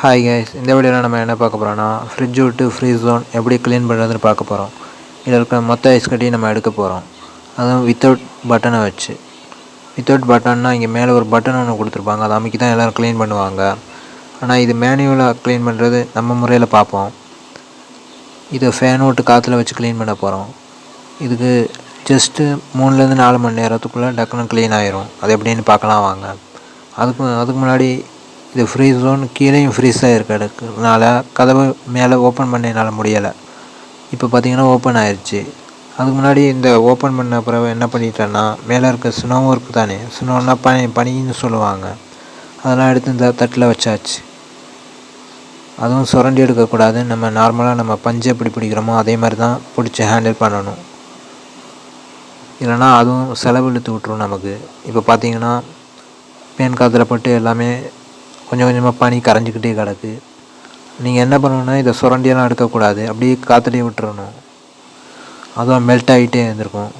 Hi guys, இந்த வீடியோவில் நம்ம என்ன பார்க்க போகிறோம்னா ஃப்ரிட்ஜ் விட்டு ஃப்ரீஸ் ஜோன் எப்படி க்ளீன் பண்ணுறதுன்னு பார்க்க போகிறோம். இதில் இருக்க மொத்த ஐஸ் கட்டியும் நம்ம எடுக்க போகிறோம், அதுவும் வித்தவுட் பட்டனை வச்சு. வித்தவுட் பட்டன்னா இங்கே மேலே ஒரு பட்டன் ஒன்று கொடுத்துருப்பாங்க, அதை அமைக்கி தான் எல்லோரும் க்ளீன் பண்ணுவாங்க. ஆனால் இது மேனுவலாக க்ளீன் பண்ணுறது நம்ம முறையில் பார்ப்போம். இதை ஃபேன் விட்டு காற்றுல வச்சு க்ளீன் பண்ண போகிறோம். இதுக்கு ஜஸ்ட்டு 3-4 மணி நேரத்துக்குள்ளே டக்குன்னு க்ளீன் ஆயிரும். அது எப்படின்னு பார்க்கலாம் வாங்க. அதுக்கு முன்னாடி இது ஃப்ரீஸ் ஜோன் கீழேயும் ஃப்ரீஸாக இருக்கிறதுனால கதவை மேலே ஓப்பன் பண்ண என்னால் முடியலை. இப்போ பார்த்தீங்கன்னா ஓப்பன் ஆயிடுச்சு. அதுக்கு முன்னாடி இந்த ஓப்பன் பண்ண பிறகு என்ன பண்ணிட்டேன்னா, மேலே இருக்க ஸ்னோவும் இருக்குது தானே, ஸ்னோன்னா பனின்னு சொல்லுவாங்க, அதெல்லாம் எடுத்து இந்த தட்டில் வச்சாச்சு. அதுவும் சுரண்டி எடுக்கக்கூடாது. நம்ம நார்மலாக நம்ம பஞ்சு எப்படி பிடிக்கிறோமோ அதே மாதிரி தான் பிடிச்சி ஹேண்டில் பண்ணணும், இல்லைனா அதுவும் செலவு இழுத்து விட்ரும் நமக்கு. இப்போ பார்த்தீங்கன்னா பேன் காற்றுல பட்டு எல்லாமே கொஞ்சம் கொஞ்சமாக பனி கரைஞ்சிக்கிட்டே கிடக்கு. நீங்கள் என்ன பண்ணணுன்னா, இதை சுரண்டியெல்லாம் எடுக்கக்கூடாது, அப்படியே காற்றுலேயே விட்டுறணும். அதுவும் மெல்ட் ஆகிட்டே இருந்திருக்கும்.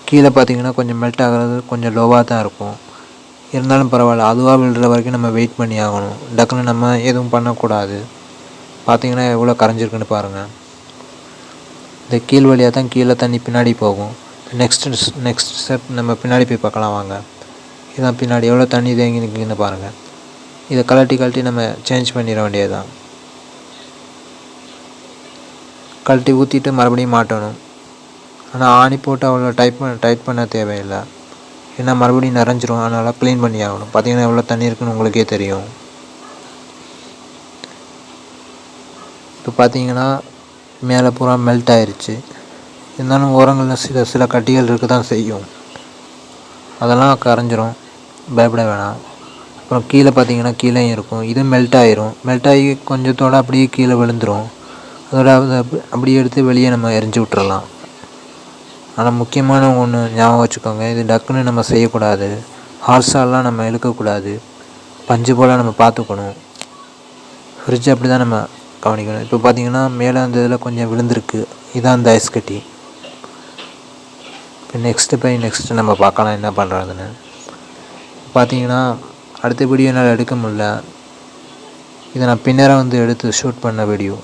கீழே பார்த்தீங்கன்னா கொஞ்சம் மெல்ட் ஆகிறது கொஞ்சம் லோவாக தான் இருக்கும். இருந்தாலும் பரவாயில்ல, அதுவாக விழுற வரைக்கும் நம்ம வெயிட் பண்ணி ஆகணும். டக்குன்னு நம்ம எதுவும் பண்ணக்கூடாது. பார்த்தீங்கன்னா எவ்வளோ கரைஞ்சிருக்குன்னு பாருங்கள். இந்த கீழ் வழியாக தான் கீழே தண்ணி பின்னாடி போகும். நெக்ஸ்ட் ஸ்டெப் நம்ம பின்னாடி போய் பார்க்கலாம் வாங்க. இதான் பின்னாடி எவ்வளோ தண்ணி தேங்கி நிற்குன்னு பாருங்கள். இதை கழட்டி நம்ம சேஞ்ச் பண்ணிட வேண்டியது தான். கழட்டி ஊற்றிட்டு மறுபடியும் மாட்டணும். ஆனால் ஆணி போட்டு அவ்வளோ டைட் பண்ண தேவையில்லை, ஏன்னா மறுபடியும் நிறைஞ்சிரும். அதனால் க்ளீன் பண்ணி ஆகணும். பார்த்திங்கன்னா எவ்வளோ தண்ணி இருக்குன்னு உங்களுக்கே தெரியும். இப்போ பார்த்தீங்கன்னா மேலே பூரா மெல்ட் ஆயிடுச்சு. இருந்தாலும் ஓரங்களில் சில கட்டிகள் இருக்க தான் செய்யும், அதெல்லாம் கரைஞ்சிரும், பயப்பட வேணாம். அப்புறம் கீழே பார்த்தீங்கன்னா கீழேயும் இருக்கும், இது மெல்ட் ஆகிரும். மெல்ட் ஆகி கொஞ்சத்தோடு அப்படியே கீழே விழுந்துடும். அதோட அப்படியே எடுத்து வெளியே நம்ம எரிஞ்சு விட்டுறலாம். ஆனால் முக்கியமான ஒன்று ஞாபகம் வச்சுக்கோங்க, இது டக்குன்னு நம்ம செய்யக்கூடாது. ஹார்ஸாலாம் நம்ம இழுக்கக்கூடாது, பஞ்சு போல் நம்ம பார்த்துக்கணும். ஃப்ரிட்ஜ் அப்படி தான் நம்ம கவனிக்கணும். இப்போ பார்த்தீங்கன்னா மேலே அந்த இதில் கொஞ்சம் விழுந்திருக்கு, இதான் அந்த ஐஸ் கட்டி. இப்போ நெக்ஸ்ட்டு நம்ம பார்க்கலாம் என்ன பண்ணுறதுன்னு. பார்த்தீங்கன்னா அடுத்த வீடியோ என்னால் எடுக்க முடியல. இதை நான் பின்னரை எடுத்து ஷூட் பண்ண வீடியோ,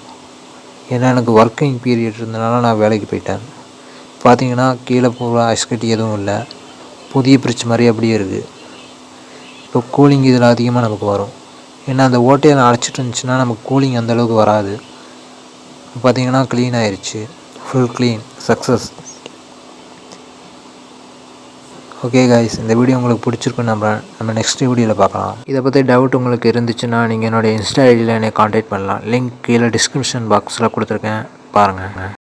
ஏன்னா எனக்கு ஒர்க்கிங் பீரியட் இருந்தனால நான் வேலைக்கு போயிட்டேன். பார்த்தீங்கன்னா கீழே பூரா ஐஸ் கட்டி எதுவும் இல்லை, புதிய ஃப்ரிட்ஜ் மாதிரி அப்படியே இருக்குது. இப்போ கூலிங் இதில் அதிகமாக நமக்கு வரும், ஏன்னா அந்த ஓட்டையில் அடைச்சிட்டு இருந்துச்சுன்னா நமக்கு கூலிங் அந்தளவுக்கு வராது. பார்த்தீங்கன்னா க்ளீன் ஆயிடுச்சு, full clean success. Okay guys, இந்த வீடியோ உங்களுக்கு பிடிச்சிருக்குன்னு நம்ம நெக்ஸ்ட் வீடியோவில் பார்க்கலாம். இதை பற்றி டவுட் உங்களுக்கு இருந்துச்சுன்னா நீங்கள் என்னோடய இன்ஸ்டா ஐடியில் என்னை காண்டாக்ட் பண்ணலாம். லிங்க் கீழே டிஸ்கிரிப்ஷன் பாக்ஸில் கொடுத்துருக்கேன், பாருங்கள்.